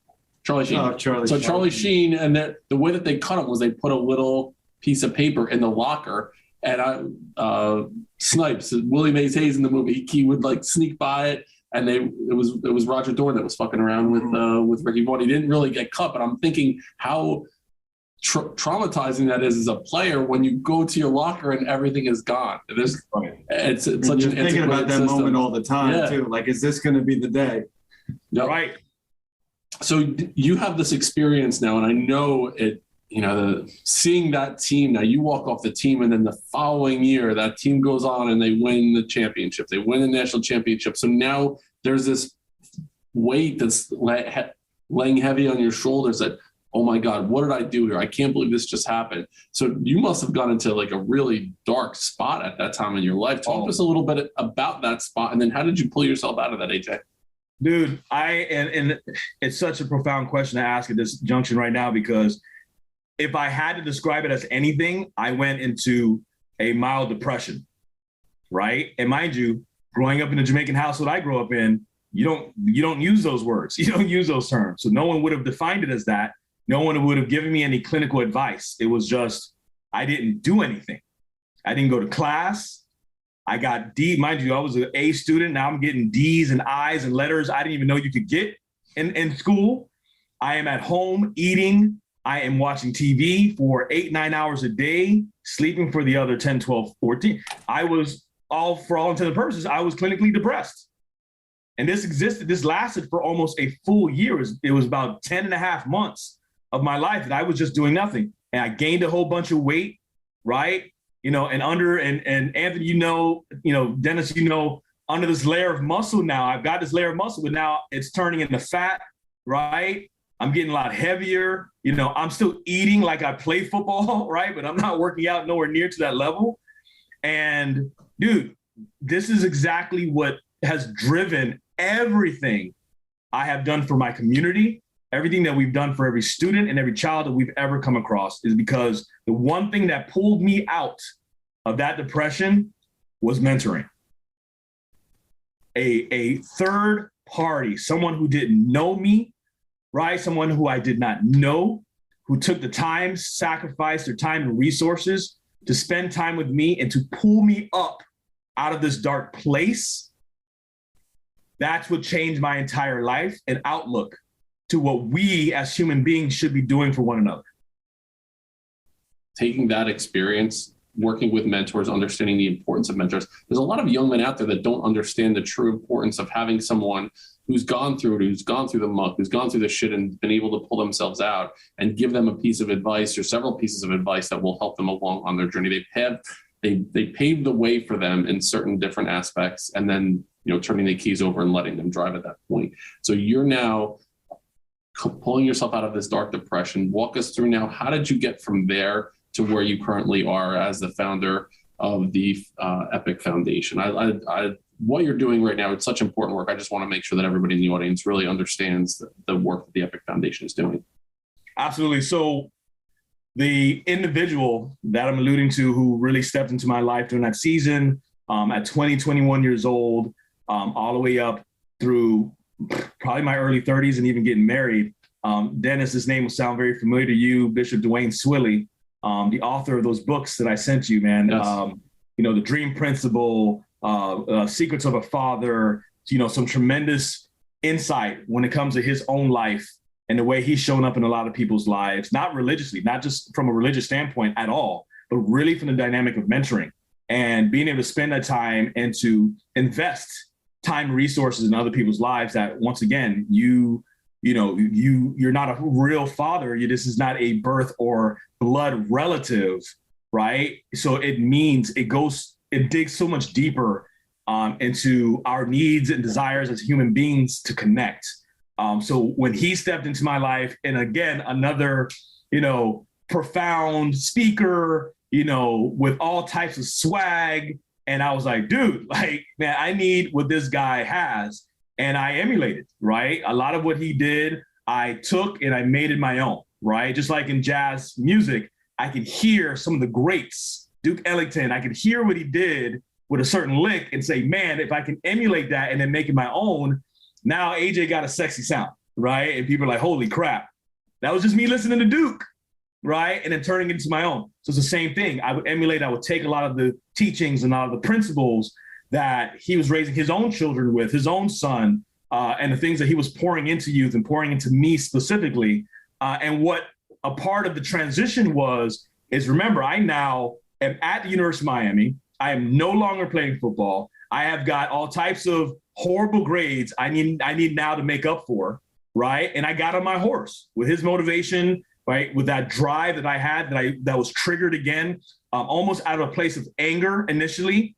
Charlie Sheen. Oh, Charlie Sheen, and the way that they cut him was they put a little piece of paper in the locker, and Snipes, Willie Mays Hayes in the movie, he would like sneak by it. And it was Roger Dorn that was fucking around with Ricky Vaughn. He didn't really get cut, but I'm thinking how traumatizing that is as a player when you go to your locker and everything is gone. It's such you're thinking about that system. moment all the time too. Like, is this going to be the day? Yep. Right. So you have this experience now, and I know it. Seeing that team now, you walk off the team, and then the following year, that team goes on and they win the championship. They win the national championship. So now there's this weight that's laying heavy on your shoulders that, oh my God, what did I do here? I can't believe this just happened. So you must have gone into like a really dark spot at that time in your life. Talk to us a little bit about that spot, and then how did you pull yourself out of that, AJ? Dude, and it's such a profound question to ask at this junction right now, because if I had to describe it as anything, I went into a mild depression, right? And mind you, growing up in the Jamaican household I grew up in, you don't use those words. You don't use those terms. So no one would have defined it as that. No one would have given me any clinical advice. It was just, I didn't do anything. I didn't go to class. I got D, mind you, I was an A student. Now I'm getting D's and I's and letters I didn't even know you could get in school. I am at home eating. I am watching TV for 8-9 hours a day, sleeping for the other 10, 12, 14. I was for all intents and purposes, I was clinically depressed. And this lasted for almost a full year. It was about 10 and a half months of my life that I was just doing nothing. And I gained a whole bunch of weight, right? And Anthony, Dennis, under this layer of muscle now, I've got this layer of muscle, but now it's turning into fat, right? I'm getting a lot heavier. I'm still eating like I play football, right? But I'm not working out nowhere near to that level. And dude, this is exactly what has driven everything I have done for my community, everything that we've done for every student and every child that we've ever come across is because the one thing that pulled me out of that depression was mentoring. A third party, someone who didn't know me, right? Someone who I did not know, who took the time, sacrificed their time and resources to spend time with me and to pull me up out of this dark place. That's what changed my entire life and outlook to what we as human beings should be doing for one another. Taking that experience, working with mentors, understanding the importance of mentors. There's a lot of young men out there that don't understand the true importance of having someone who's gone through it, who's gone through the muck, who's gone through the shit and been able to pull themselves out and give them a piece of advice or several pieces of advice that will help them along on their journey. They paved the way for them in certain different aspects, and then, you know, turning the keys over and letting them drive at that point. So you're now pulling yourself out of this dark depression. Walk us through now, how did you get from there to where you currently are as the founder of the EPIC Foundation? What you're doing right now, it's such important work. I just want to make sure that everybody in the audience really understands the work that the EPIC Foundation is doing. Absolutely. So the individual that I'm alluding to who really stepped into my life during that season at 20, 21 years old, all the way up through probably my early 30s and even getting married. Dennis, his name will sound very familiar to you, Bishop Dwayne Swilly, the author of those books that I sent you, man. Yes. You know, The Dream Principle, Secrets of a Father, you know, some tremendous insight when it comes to his own life and the way he's shown up in a lot of people's lives, not religiously, not just from a religious standpoint at all, but really from the dynamic of mentoring and being able to spend that time and to invest time and resources in other people's lives that, once again, you're not a real father. This is not a birth or blood relative, right? So it means it digs so much deeper into our needs and desires as human beings to connect. So when he stepped into my life, and again, another, you know, profound speaker, you know, with all types of swag. And I was like, dude, like, man, I need what this guy has. And I emulated, right? A lot of what he did, I took and I made it my own, right? Just like in jazz music, I could hear some of the greats, Duke Ellington, I could hear what he did with a certain lick and say, man, if I can emulate that and then make it my own, now AJ got a sexy sound, right? And people are like, holy crap. That was just me listening to Duke, right? And then turning it into my own. So it's the same thing. I would emulate, I would take a lot of the teachings and a lot of the principles that he was raising his own children with, his own son, and the things that he was pouring into youth and pouring into me specifically. And what a part of the transition is remember, I now am at the University of Miami. I am no longer playing football. I have got all types of horrible grades I need now to make up for, right? And I got on my horse with his motivation, right? With that drive that I had that was triggered again, almost out of a place of anger initially,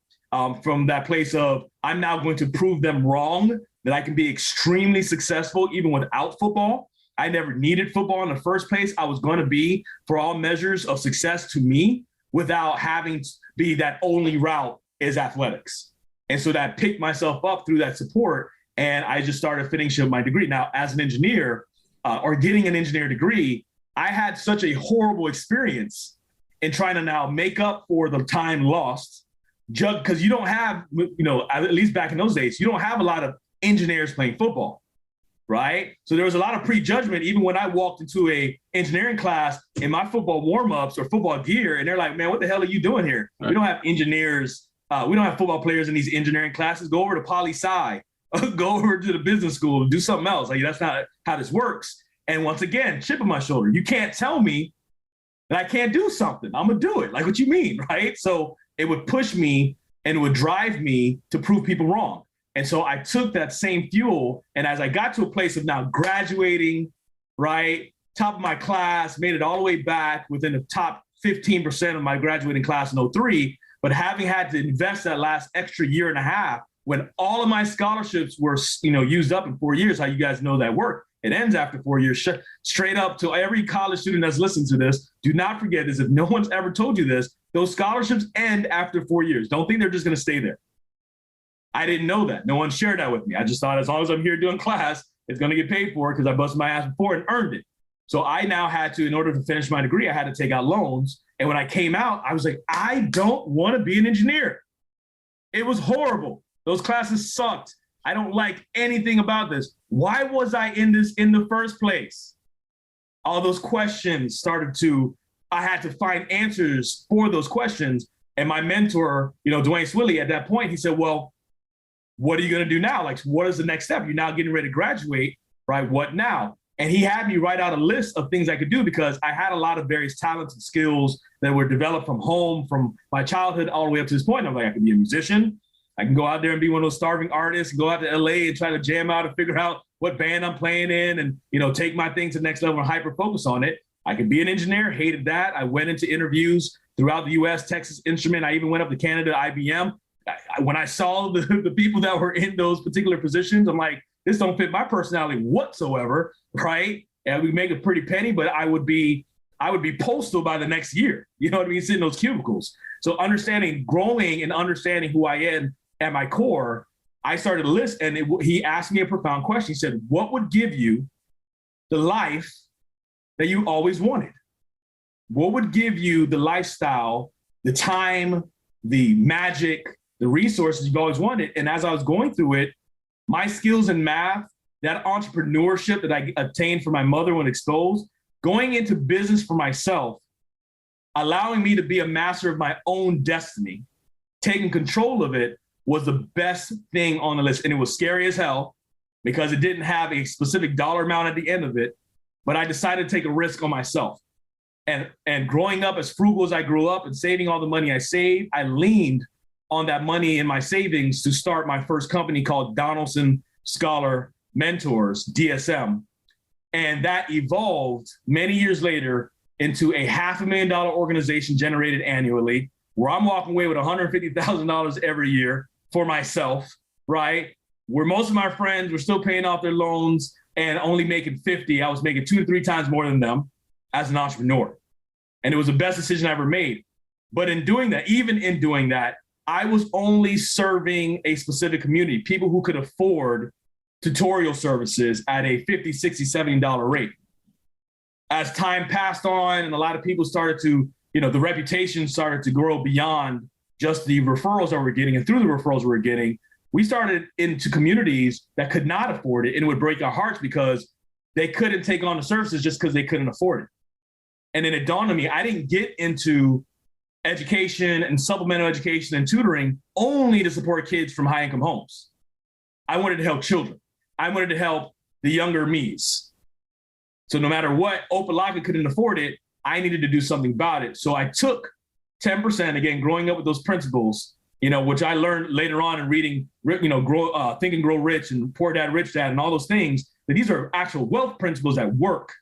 from that place of I'm now going to prove them wrong, that I can be extremely successful even without football. I never needed football in the first place. I was going to be, for all measures of success to me, without having to be that only route is athletics. And so that picked myself up through that support. And I just started finishing my degree. Now, as an engineer or getting an engineer degree, I had such a horrible experience in trying to now make up for the time lost, because you don't have, you know, at least back in those days, you don't have a lot of engineers playing football, right? So there was a lot of prejudgment even when I walked into a engineering class in my football warm-ups or football gear, and they're like, man, what the hell are you doing here? Right. We don't have engineers. We don't have football players in these engineering classes. Go over to poli-sci, go over to the business school, do something else. Like, that's not how this works. And once again, chip on my shoulder. You can't tell me that I can't do something. I'm gonna do it. Like, what you mean, right? So it would push me and it would drive me to prove people wrong. And so I took that same fuel, and as I got to a place of now graduating, right, top of my class, made it all the way back within the top 15% of my graduating class in 2003, but having had to invest that last extra year and a half when all of my scholarships were, you know, used up in 4 years, how you guys know that work. It ends after 4 years. Straight up to every college student that's listening to this, do not forget this. If no one's ever told you this, those scholarships end after 4 years. Don't think they're just going to stay there. I didn't know that. No one shared that with me. I just thought as long as I'm here doing class, it's going to get paid for because I busted my ass before and earned it. So I now had to, in order to finish my degree, I had to take out loans. And when I came out, I was like, I don't want to be an engineer. It was horrible. Those classes sucked. I don't like anything about this. Why was I in this in the first place? All those questions I had to find answers for those questions. And my mentor, Dwayne Swilly, at that point, he said, well, what are you going to do now? Like, what is the next step? You're now getting ready to graduate, right? What now? And he had me write out a list of things I could do because I had a lot of various talents and skills that were developed from home, from my childhood all the way up to this point. I'm like, I could be a musician. I can go out there and be one of those starving artists and go out to LA and try to jam out and figure out what band I'm playing in and, take my thing to the next level and hyper focus on it. I could be an engineer, hated that. I went into interviews throughout the US, Texas Instrument. I even went up to Canada, IBM. When I saw the people that were in those particular positions, I'm like, this don't fit my personality whatsoever, right? And we make a pretty penny, but I would be postal by the next year. You know what I mean? Sitting in those cubicles. So growing and understanding who I am at my core, I started a list, and he asked me a profound question. He said, what would give you the life that you always wanted? What would give you the lifestyle, the time, the magic, the resources you've always wanted? And as I was going through it, my skills in math, that entrepreneurship that I obtained from my mother when exposed, going into business for myself, allowing me to be a master of my own destiny, taking control of it, was the best thing on the list. And it was scary as hell because it didn't have a specific dollar amount at the end of it, but I decided to take a risk on myself. And growing up as frugal as I grew up and saving all the money I saved, I leaned on that money in my savings to start my first company called Donaldson Scholar Mentors, DSM. And that evolved many years later into a $500,000 organization generated annually, where I'm walking away with $150,000 every year for myself, right? Where most of my friends were still paying off their loans and only making 50. I was making 2 to 3 times more than them as an entrepreneur. And it was the best decision I ever made. But in doing that, even in doing that, I was only serving a specific community, people who could afford tutorial services at a $50, $60, $70 rate. As time passed on and a lot of people started to, the reputation started to grow beyond just the referrals that we're getting, and through the referrals we're getting, we started into communities that could not afford it, and it would break our hearts because they couldn't take on the services just because they couldn't afford it. And then it dawned on me, I didn't get into education and supplemental education and tutoring only to support kids from high-income homes. I wanted to help children. I wanted to help the younger me's. So no matter what, Opalaka couldn't afford it, I needed to do something about it. So I took 10%, again, growing up with those principles, which I learned later on in reading, Think and Grow Rich and Poor Dad, Rich Dad, and all those things, that these are actual wealth principles at work,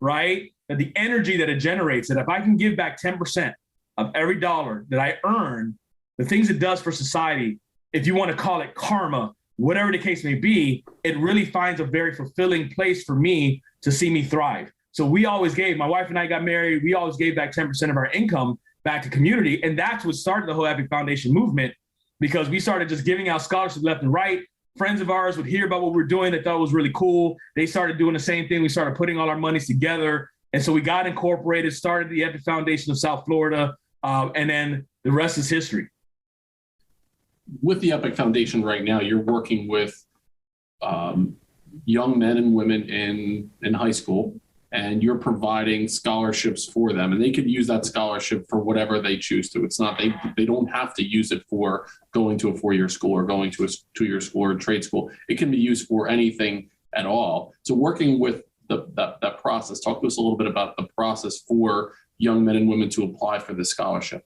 right? That the energy that it generates, that if I can give back 10% of every dollar that I earn, the things it does for society, if you want to call it karma, whatever the case may be, it really finds a very fulfilling place for me to see me thrive. So we always gave, my wife and I got married, we always gave back 10% of our income back to community. And that's what started the whole EPIC Foundation movement, because we started just giving out scholarships left and right. Friends of ours would hear about what we're doing. They thought it was really cool. They started doing the same thing. We started putting all our monies together. And so we got incorporated, started the EPIC Foundation of South Florida, and then the rest is history. With the EPIC Foundation right now, you're working with young men and women in high school, and you're providing scholarships for them, and they could use that scholarship for whatever they choose to. It's not, they don't have to use it for going to a 4-year school or going to a 2-year school or trade school. It can be used for anything at all. So working with that process, talk to us a little bit about the process for young men and women to apply for this scholarship.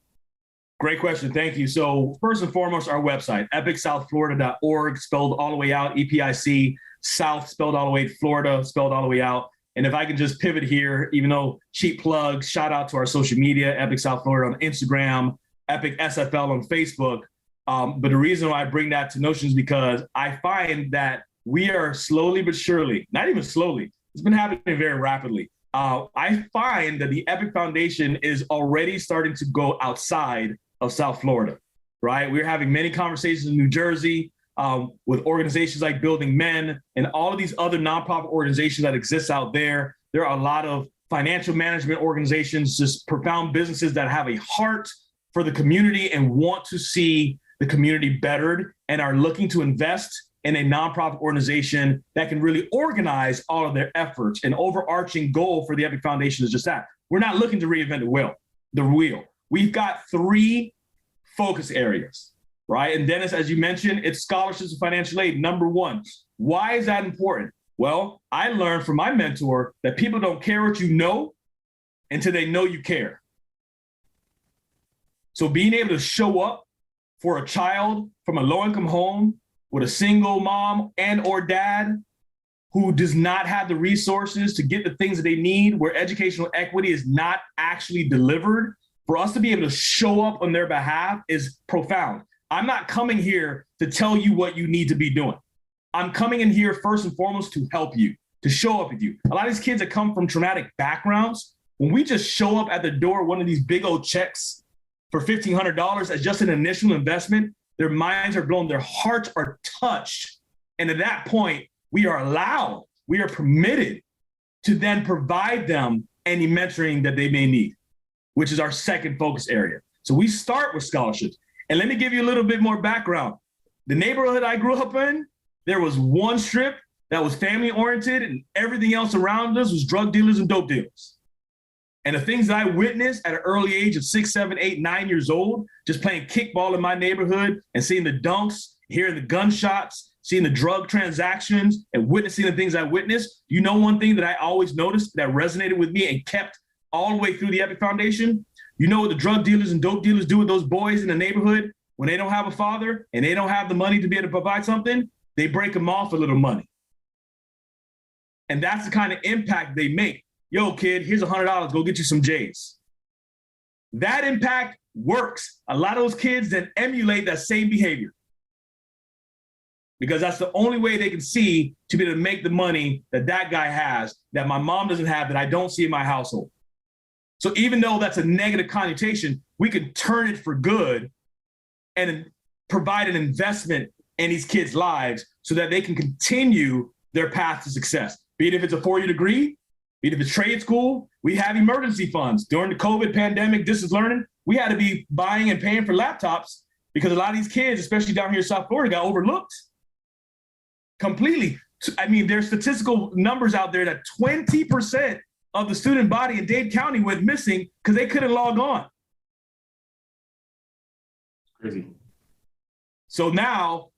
Great question. Thank you. So first and foremost, our website, epicsouthflorida.org, spelled all the way out, EPIC, South spelled all the way, Florida spelled all the way out. And if I can just pivot here, even though cheap plugs, shout out to our social media, EPIC South Florida on Instagram, EPIC SFL on Facebook. But the reason why I bring that to notion is because I find that we are slowly but surely, not even slowly, it's been happening very rapidly. I find that the EPIC Foundation is already starting to go outside of South Florida, right? We're having many conversations in New Jersey. with organizations like Building Men and all of these other nonprofit organizations that exist out there. There are a lot of financial management organizations, just profound businesses that have a heart for the community and want to see the community bettered and are looking to invest in a nonprofit organization that can really organize all of their efforts. An overarching goal for the EPIC Foundation is just that. We're not looking to reinvent the wheel. We've got 3 focus areas, right? And Dennis, as you mentioned, it's scholarships and financial aid, number 1. Why is that important? Well, I learned from my mentor that people don't care what you know until they know you care. So being able to show up for a child from a low-income home with a single mom and or dad who does not have the resources to get the things that they need, where educational equity is not actually delivered, for us to be able to show up on their behalf is profound. I'm not coming here to tell you what you need to be doing. I'm coming in here first and foremost to help you, to show up with you. A lot of these kids that come from traumatic backgrounds, when we just show up at the door, one of these big old checks for $1,500 as just an initial investment, their minds are blown, their hearts are touched. And at that point, we are allowed, we are permitted to then provide them any mentoring that they may need, which is our second focus area. So we start with scholarships. And let me give you a little bit more background. The neighborhood I grew up in, there was one strip that was family oriented and everything else around us was drug dealers and dope dealers. And the things that I witnessed at an early age of 6, 7, 8, 9 years old, just playing kickball in my neighborhood and seeing the dunks, hearing the gunshots, seeing the drug transactions and witnessing the things I witnessed. You know, one thing that I always noticed that resonated with me and kept all the way through the EPIC Foundation? You know what the drug dealers and dope dealers do with those boys in the neighborhood when they don't have a father and they don't have the money to be able to provide something? They break them off a little money. And that's the kind of impact they make. Yo, kid, here's $100, go get you some J's. That impact works. A lot of those kids then emulate that same behavior because that's the only way they can see to be able to make the money that that guy has, that my mom doesn't have, that I don't see in my household. So even though that's a negative connotation, we can turn it for good and provide an investment in these kids' lives so that they can continue their path to success. Be it if it's a 4-year degree, be it if it's trade school, we have emergency funds. During the COVID pandemic, distance learning, we had to be buying and paying for laptops because a lot of these kids, especially down here in South Florida, got overlooked completely. I mean, there's statistical numbers out there that 20% of the student body in Dade County went missing because they couldn't log on. Crazy. So now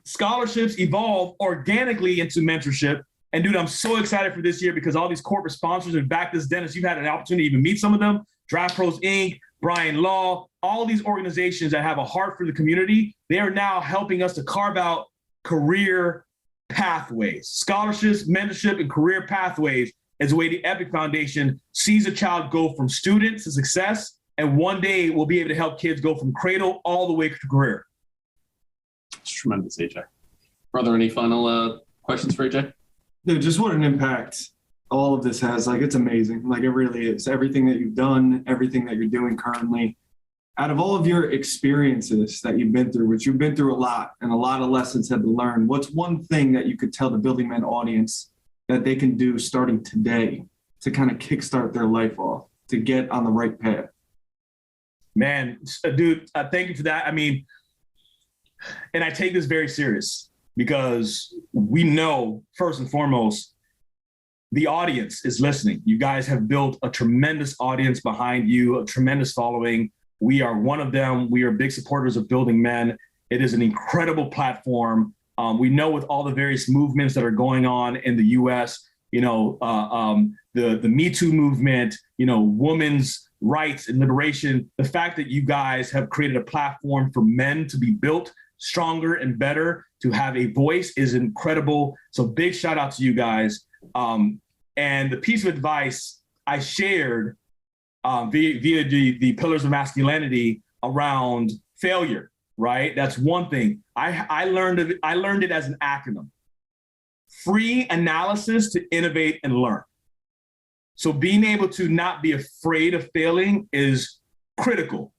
scholarships evolve organically into mentorship. And dude, I'm so excited for this year because all these corporate sponsors have backed this. Dennis, you've had an opportunity to even meet some of them. Draft Pros Inc., Brian Law, all these organizations that have a heart for the community, they are now helping us to carve out career pathways. Scholarships, mentorship, and career pathways is the way the EPIC Foundation sees a child go from student to success. And one day we'll be able to help kids go from cradle all the way to career. It's tremendous, AJ. Brother, any final questions for AJ? Dude, just what an impact all of this has. Like, it's amazing. Like, it really is. Everything that you've done, everything that you're doing currently. Out of all of your experiences that you've been through, which you've been through a lot and a lot of lessons have been learned, what's one thing that you could tell the Building Men audience that they can do starting today to kind of kickstart their life off, to get on the right path? Man, dude, thank you for that. I mean, and I take this very serious because we know, first and foremost, the audience is listening. You guys have built a tremendous audience behind you, a tremendous following. We are one of them. We are big supporters of Building Men. It is an incredible platform. We know with all the various movements that are going on in the U.S., you know, the Me Too movement, you know, women's rights and liberation, the fact that you guys have created a platform for men to be built stronger and better, to have a voice is incredible. So big shout out to you guys. And the piece of advice I shared via the pillars of masculinity around failure, right? That's one thing. I learned it as an acronym. Free analysis to innovate and learn. So being able to not be afraid of failing is critical.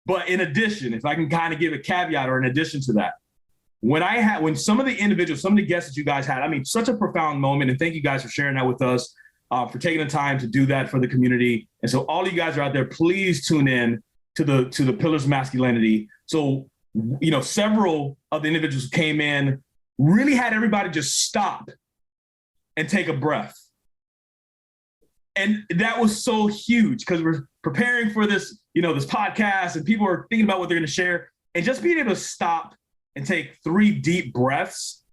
But in addition, if I can kind of give a caveat or in addition to that, when some of the individuals, some of the guests that you guys had, I mean, such a profound moment. And thank you guys for sharing that with us, for taking the time to do that for the community. And so all you guys are out there, please tune in to the Pillars of Masculinity. So, several of the individuals who came in really had everybody just stop and take a breath. And that was so huge because we're preparing for this, this podcast, and people are thinking about what they're going to share. And just being able to stop and take 3 deep breaths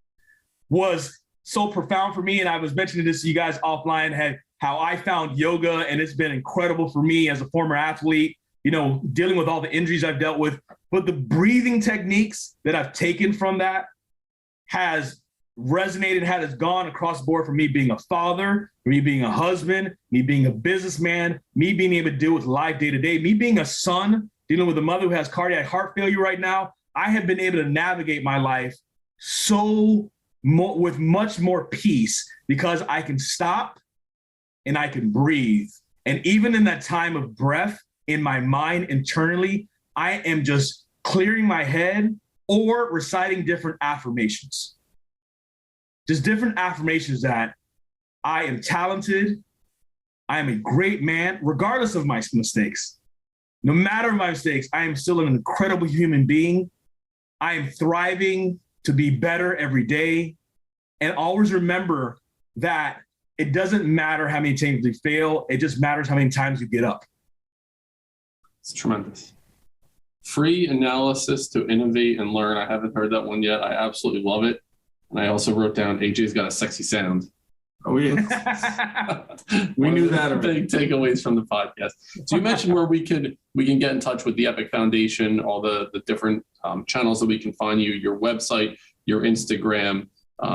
was so profound for me. And I was mentioning this to you guys offline, how I found yoga, and it's been incredible for me as a former athlete, dealing with all the injuries I've dealt with. But the breathing techniques that I've taken from that has resonated, has gone across the board for me being a father, for me being a husband, me being a businessman, me being able to deal with life day to day, me being a son, dealing with a mother who has cardiac heart failure right now. I have been able to navigate my life with much more peace because I can stop and I can breathe. And even in that time of breath in my mind internally, I am just clearing my head or reciting different affirmations. Just different affirmations that I am talented, I am a great man, regardless of my mistakes. No matter my mistakes, I am still an incredible human being. I am thriving to be better every day. And always remember that it doesn't matter how many times you fail, it just matters how many times you get up. It's tremendous. Free analysis to innovate and learn. I haven't heard that one yet. I absolutely love it. And I also wrote down AJ's got a sexy sound. Oh, yeah. We knew that. Big takeaways from the podcast. So you mentioned where we can get in touch with the EPIC Foundation, all the different channels that we can find you, your website, your Instagram,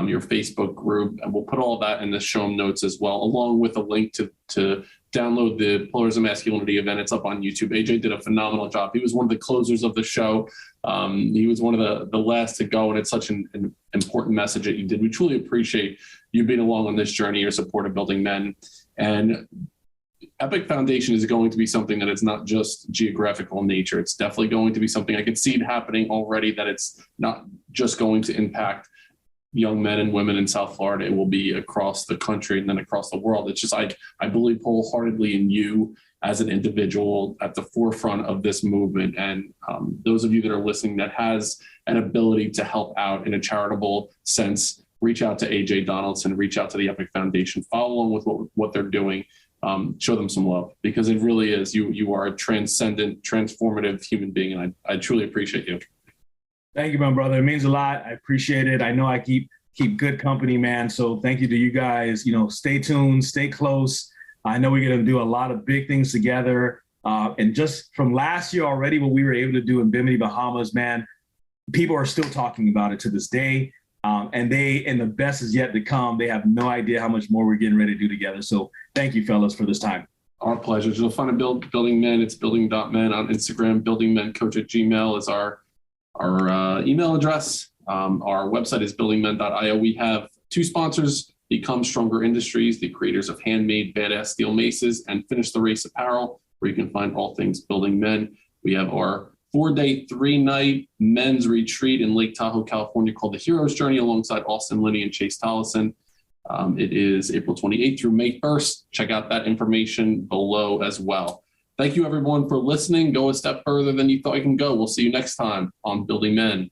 your Facebook group, and we'll put all that in the show notes as well, along with a link to download the Pillars of Masculinity event. It's up on YouTube. AJ did a phenomenal job. He was one of the closers of the show. He was one of the last to go, and it's such an important message that you did. We truly appreciate you being along on this journey, your support of building men. And EPIC Foundation is going to be something that is not just geographical in nature. It's definitely going to be something I can see it happening already, that it's not just going to impact young men and women in South Florida. It will be across the country and then across the world. It's just, I believe wholeheartedly in you as an individual at the forefront of this movement. And those of you that are listening that has an ability to help out in a charitable sense, reach out to AJ Donaldson, reach out to the EPIC Foundation, follow along with what they're doing, show them some love, because it really is, you are a transcendent, transformative human being. And I truly appreciate you. Thank you, my brother. It means a lot. I appreciate it. I know I keep good company, man. So thank you to you guys. Stay tuned, stay close. I know we're going to do a lot of big things together. And just from last year already, what we were able to do in Bimini, Bahamas, man, people are still talking about it to this day. And the best is yet to come. They have no idea how much more we're getting ready to do together. So thank you, fellas, for this time. Our pleasure. You'll find a Building Men. It's building.men on Instagram. buildingmencoach@gmail is our email address. Our website is buildingmen.io. We have 2 sponsors: Become Stronger Industries, the creators of handmade badass steel maces, and Finish the Race Apparel, where you can find all things building men. We have our 4-day, 3-night men's retreat in Lake Tahoe, California, called the Hero's Journey, alongside Austin Linney and Chase Tollison. It is April 28th through May 1st. Check out that information below as well. Thank you, everyone, for listening. Go a step further than you thought you can go. We'll see you next time on Building Men.